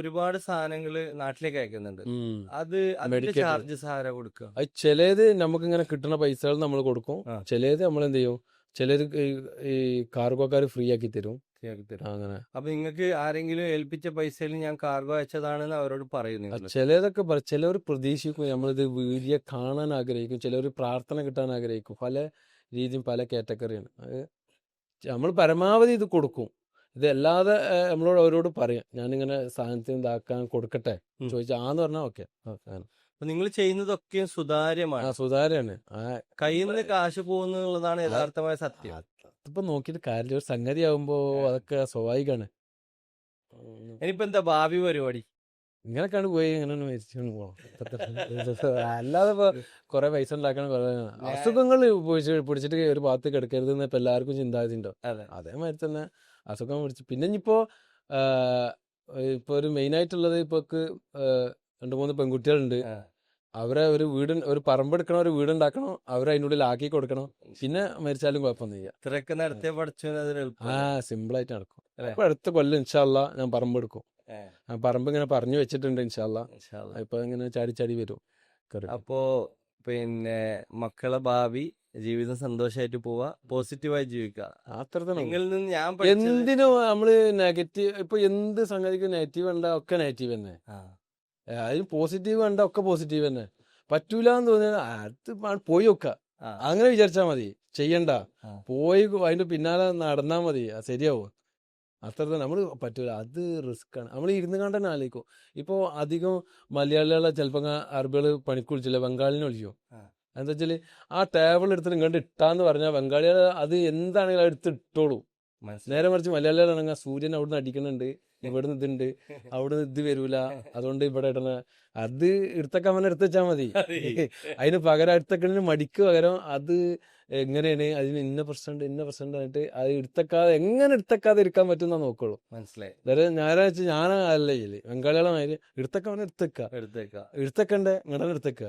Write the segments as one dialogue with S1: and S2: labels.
S1: ഒരുപാട് സാധനങ്ങള് നാട്ടിലേക്ക് അയക്കുന്നുണ്ട്.
S2: ഉം.
S1: അത് അതിന്റെ
S2: മെഡിക്കേറ്റഡ്
S1: ചാർജസ് ആരാ കൊടുക്കുക?
S2: അത് ചിലത് നമുക്ക് ഇങ്ങനെ കിട്ടുന്ന പൈസകൾ നമ്മൾ കൊടുക്കും,
S1: ആ
S2: ചിലത് നമ്മൾ എന്ത് ചെയ്യും, ചിലർ ഈ കാർഗോക്കാർ ഫ്രീ ആക്കി തരും.
S1: ശരിയാക്കി തരും.
S2: അങ്ങനെ
S1: അപ്പൊ നിങ്ങൾക്ക് ആരെങ്കിലും ഏൽപ്പിച്ച പൈസയിൽ ഞാൻ കാർഗോ അയച്ചതാണെന്ന് അവരോട് പറയും നിങ്ങൾ?
S2: ചിലതൊക്കെ ചിലവർ പ്രതീക്ഷിക്കും നമ്മളിത് വീഡിയോ കാണാൻ ആഗ്രഹിക്കും, ചിലർ പ്രാർത്ഥന കിട്ടാൻ ആഗ്രഹിക്കും. പല രീതിയും പല കാറ്റഗറിയാണ്. അത് നമ്മൾ പരമാവധി ഇത് കൊടുക്കും. ഇതല്ലാതെ നമ്മളോട് അവരോട് പറയാം, ഞാനിങ്ങനെ സാധനത്തിന് ഇതാക്കാൻ കൊടുക്കട്ടെ
S1: ഉം.
S2: ചോദിച്ചാൽ ആന്ന് പറഞ്ഞാൽ ഓക്കെ.
S1: അപ്പൊ നിങ്ങൾ ചെയ്യുന്നതൊക്കെയും
S2: ആ
S1: സുതാര്യമാണ്.
S2: സുതാര്യാണ്.
S1: കയ്യിൽ നിന്ന് കാശ് പോകുന്നുള്ളതാണ് യഥാർത്ഥമായ സത്യം.
S2: അതിപ്പോ നോക്കിയിട്ട് കാര്യമില്ല. ഒരു സംഗതി ആകുമ്പോ അതൊക്കെ സ്വാഭാവികമാണ്.
S1: ഇനിയിപ്പോ എന്താ ഭാവി പരിപാടി?
S2: ഇങ്ങനെയൊക്കെയാണ് പോയി ഇങ്ങനെ മരിച്ചു പോകണം. അല്ലാതെ ഇപ്പൊ കുറെ പൈസ ഉണ്ടാക്കണം, കുറെ അസുഖങ്ങൾ പിടിച്ചിട്ട് ഒരു ഭാഗത്ത് കിടക്കരുത് എന്ന് ഇപ്പൊ എല്ലാവർക്കും ചിന്താഗതി ഉണ്ടോ?
S1: അതെ.
S2: അതേമാതിരി തന്നെ അസുഖം പിടിച്ച് പിന്നെ ഇനിയിപ്പോ ഇപ്പൊ ഒരു മെയിൻ ആയിട്ടുള്ളത് ഇപ്പൊ 2-3 പെൺകുട്ടികളുണ്ട്.
S1: ആ.
S2: അവരെ ഒരു പറമ്പെടുക്കണം, ഒരു വീടുണ്ടാക്കണം, അവരെ അതിൻ്റെ ഉള്ളിൽ ആക്കി കൊടുക്കണം. പിന്നെ മരിച്ചാലും കുഴപ്പമൊന്നുമില്ല.
S1: ഇത്രയൊക്കെ നടത്തിയ പഠിച്ചു അതിന് എളുപ്പം.
S2: സിമ്പിൾ ആയിട്ട് നടക്കും.
S1: അല്ലേ?
S2: അപ്പൊ അടുത്ത കൊല്ലം ഇൻഷാല്ലാ ഞാൻ പറമ്പെടുക്കും.
S1: ഏ,
S2: ആ പറമ്പ് ഇങ്ങനെ പറഞ്ഞു വെച്ചിട്ടുണ്ട് ഇൻഷാല്ലാ.
S1: ഇൻഷാ അള്ളാ.
S2: ഇപ്പൊ ഇങ്ങനെ ചാടി ചാടി വരും.
S1: അപ്പോ പിന്നെ മക്കളെ ഭാവി ജീവിതം സന്തോഷമായിട്ട് പോവാ, പോസിറ്റീവായി ജീവിക്കുക.
S2: അത്ര തന്നെ.
S1: നിങ്ങളിൽ നിന്ന് ഞാൻ പഠിച്ചത്
S2: എന്തിനും നമ്മള് നെഗറ്റീവ്, ഇപ്പൊ എന്ത് സംഗതിക്കും നെഗറ്റീവ് വേണ്ട, ഒക്കെ നെഗറ്റീവ് തന്നെ.
S1: ആ,
S2: അതിന് പോസിറ്റീവ് വേണ്ട, ഒക്കെ പോസിറ്റീവ് തന്നെ. പറ്റൂല എന്ന് തോന്നിയാൽ അത് പോയി വെക്ക,
S1: ആ,
S2: അങ്ങനെ വിചാരിച്ചാൽ മതി. ചെയ്യണ്ട,
S1: ആ.
S2: പോയി അതിന്റെ പിന്നാലെ നടന്നാ മതി, അത് ശരിയാവും. അത്ര തന്നെ. നമ്മൾ പറ്റൂല, അത് റിസ്ക് ആണ്. നമ്മൾ ഇരുന്ന് കണ്ട് തന്നെ ആലോചിക്കും. ഇപ്പോൾ അധികം മലയാളികളെ ചിലപ്പോൾ അറബികൾ പണിക്ക് വിളിച്ചില്ല, ബംഗാളിനെ വിളിക്കും.
S1: ആ.
S2: എന്താ വെച്ചാൽ ആ ടേബിൾ എടുത്തിട്ട് ഇങ്ങോട്ട് ഇട്ടാന്ന് പറഞ്ഞാൽ ബംഗാളികൾ അത് എന്താണെങ്കിലും എടുത്ത് ഇട്ടോളൂ.
S1: മനസ്സിലായി.
S2: നേരെ മറിച്ച് മലയാളികളാണെങ്കിൽ സൂര്യൻ അവിടുന്ന് അടിക്കുന്നുണ്ട്, ഇവിടുന്ന് ഇതുണ്ട്, അവിടുന്ന് ഇത് വരൂല, അതുകൊണ്ട് ഇവിടെ ഇടണ അത് എടുത്തൊക്കെ അവനെ എടുത്ത് വെച്ചാൽ മതി. അതിന് പകരം എടുത്തൊക്കെ മടിക്ക് പകരം അത് എങ്ങനെയാണ്, അതിന് ഇന്ന പ്രശ്നം ആയിട്ട് അത് എടുത്തക്കാതെ എങ്ങനെ എടുത്തക്കാതെ ഇരിക്കാൻ പറ്റുന്ന നോക്കുള്ളൂ.
S1: മനസ്സിലായി.
S2: അതായത് ഞായറാഴ്ച ഞാനല്ല ചെയ്യല്, ബംഗാളികളെ മാതിരി എടുത്തൊക്കെ അവനെ
S1: എടുത്തേക്കാം.
S2: എടുത്തക്കണ്ടേ ഇങ്ങടെ എടുത്തേക്ക.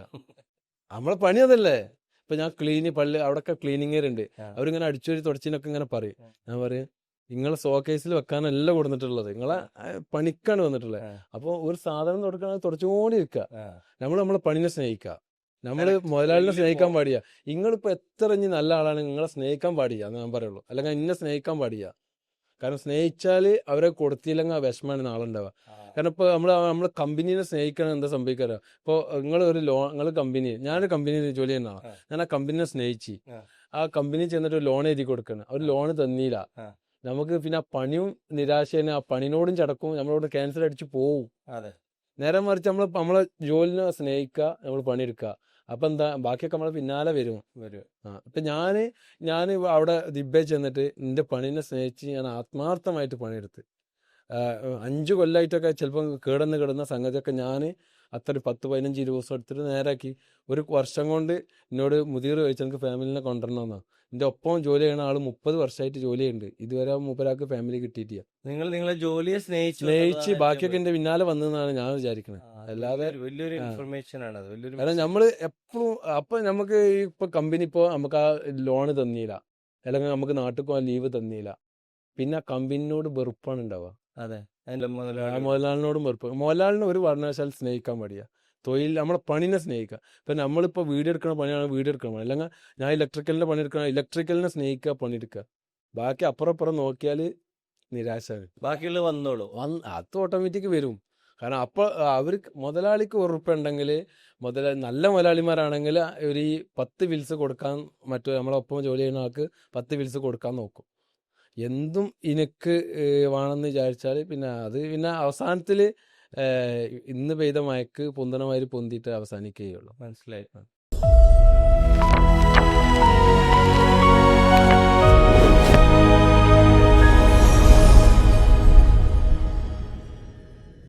S2: നമ്മളെ പണി അതല്ലേ. ഇപ്പൊ ഞാൻ പള്ളി അവിടെയൊക്കെ ക്ലീനിങ്ങറുണ്ട്,
S1: ആ.
S2: അവരിങ്ങനെ അടിച്ചൊരു തുടച്ചിനൊക്കെ ഇങ്ങനെ പറയും. ഞാൻ പറയും, നിങ്ങളെ ഷോക്കേസിൽ വെക്കാനല്ല കൊടുത്തിട്ടുള്ളത്, നിങ്ങളെ പണിക്കാണ് വന്നിട്ടുള്ളത്.
S1: ആ.
S2: അപ്പോൾ ഒരു സാധനം തുടക്കണം, തുടച്ചുകൊണ്ടിരിക്കുക.
S1: ആ.
S2: നമ്മളെ പണിനെ സ്നേഹിക്കുക, നമ്മള്
S1: Correct.
S2: മുതലാളിനെ
S1: ഇതില്
S2: സ്നേഹിക്കാൻ പാടില്ല. നിങ്ങളിപ്പോ എത്ര ഇനി നല്ല ആളാണ്, നിങ്ങളെ സ്നേഹിക്കാൻ പാടില്ല എന്ന് ഞാൻ പറയുള്ളൂ. അല്ലെങ്കിൽ എന്നെ സ്നേഹിക്കാൻ പാടില്ല. കാരണം സ്നേഹിച്ചാല് അവരെ കൊടുത്തില്ലെങ്കിൽ ആ വിഷമാണ് നാളുണ്ടാവുക.
S1: ആ.
S2: കാരണം ഇപ്പോൾ നമ്മളെ കമ്പനീനെ സ്നേഹിക്കണം, എന്താ സംഭവിക്കാറ്? ഇപ്പോൾ നിങ്ങൾ കമ്പനി, ഞാനൊരു കമ്പനിയിൽ ജോലി ചെയ്യുന്നതാണ്,
S1: ആ.
S2: ഞാൻ ആ കമ്പനിനെ സ്നേഹിച്ച്
S1: ആ.
S2: ആ കമ്പനി ചെന്നിട്ട് ഒരു ലോൺ എഴുതി കൊടുക്കണം, അവർ ലോൺ തന്നില്ല.
S1: ആ.
S2: നമുക്ക് പിന്നെ ആ പണിയും നിരാശേനെ, ആ പണിനോടും ചടക്കും, നമ്മളോട് ക്യാൻസൽ അടിച്ച് പോവും.
S1: അതെ.
S2: നേരെ മറിച്ച് നമ്മളെ ജോലിനെ സ്നേഹിക്കുക, നമ്മൾ പണിയെടുക്കുക. അപ്പൊ എന്താ, ബാക്കിയൊക്കെ നമ്മളെ പിന്നാലെ വരും. ഇപ്പൊ ഞാൻ അവിടെ ദിബേ ചെന്നിട്ട് എന്റെ പണിനെ സ്നേഹിച്ച് ഞാൻ ആത്മാർത്ഥമായിട്ട് പണിയെടുത്ത് 5 കൊല്ലമായിട്ടൊക്കെ ചിലപ്പോൾ കിടന്ന സംഗതിയൊക്കെ ഞാൻ അത്ര 10-15 ദിവസം എടുത്തിട്ട് നേരാക്കി. ഒരു വർഷം കൊണ്ട് എന്നോട് മുതിർ ചോദിച്ചു, എനിക്ക് ഫാമിലിനെ കൊണ്ടുവരണമെന്നാ. എന്റെ ഒപ്പം ജോലി ചെയ്യുന്ന ആള് 30 വർഷമായിട്ട് ജോലി ചെയ്യുന്നുണ്ട്, ഇതുവരെ മൂപ്പരാൾക്ക് ഫാമിലി കിട്ടിയിട്ടില്ല.
S1: നിങ്ങളെ ജോലിയെ
S2: സ്നേഹിച്ച് ബാക്കിയൊക്കെ എന്റെ പിന്നാലെ വന്നതെന്നാണ് ഞാൻ വിചാരിക്കുന്നത്. അല്ലാതെ
S1: വലിയൊരു ഇൻഫർമേഷൻ ആണ് അത്.
S2: കാരണം നമ്മള് എപ്പോഴും അപ്പൊ നമുക്ക് ഇപ്പൊ കമ്പനി ഇപ്പൊ നമുക്ക് ആ ലോണ് തന്നില്ല, അല്ലെങ്കിൽ നമുക്ക് നാട്ടിൽ പോകാൻ ലീവ് തന്നില്ല, പിന്നെ കമ്പനിനോട് വെറുപ്പാണ് ഉണ്ടാവുക.
S1: അതെ.
S2: മുതലാളിനോടും വെറുപ്പ്. മുതലാളിനെ ഒരു വർണ്ണവശാൽ സ്നേഹിക്കാൻ പാടില്ല. നമ്മളെ പണിനെ സ്നേഹിക്കുക. ഇപ്പം നമ്മളിപ്പോൾ വീഡിയോ എടുക്കണ പണിയാണ് വീഡിയോ എടുക്കണം, അല്ലെങ്കിൽ ഞാൻ ഇലക്ട്രിക്കലിൻ്റെ പണി എടുക്കണം, ഇലക്ട്രിക്കലിനെ സ്നേഹിക്കുക, പണിയെടുക്കുക. ബാക്കി അപ്പുറം നോക്കിയാൽ നിരാശയാണ്.
S1: ബാക്കിയുള്ള വന്നോളൂ,
S2: അത് ഓട്ടോമാറ്റിക് വരും. കാരണം അപ്പോൾ അവർക്ക് മുതലാളിക്ക് ഉറപ്പുണ്ടെങ്കിൽ, നല്ല മുതലാളിമാരാണെങ്കിൽ ഒരു 10 വിൽസ് കൊടുക്കാൻ, നമ്മളൊപ്പം ജോലി ചെയ്യുന്ന ആൾക്ക് 10 വിൽസ് കൊടുക്കാൻ നോക്കും. എന്തും എനിക്ക് വേണമെന്ന് വിചാരിച്ചാൽ പിന്നെ അവസാനത്തിൽ ഇന്ന് പെയ്ത മയക്ക് പൊന്തണമാതിരി പൊന്തിയിട്ട് അവസാനിക്കുകയുള്ളൂ.
S1: മനസ്സിലായി.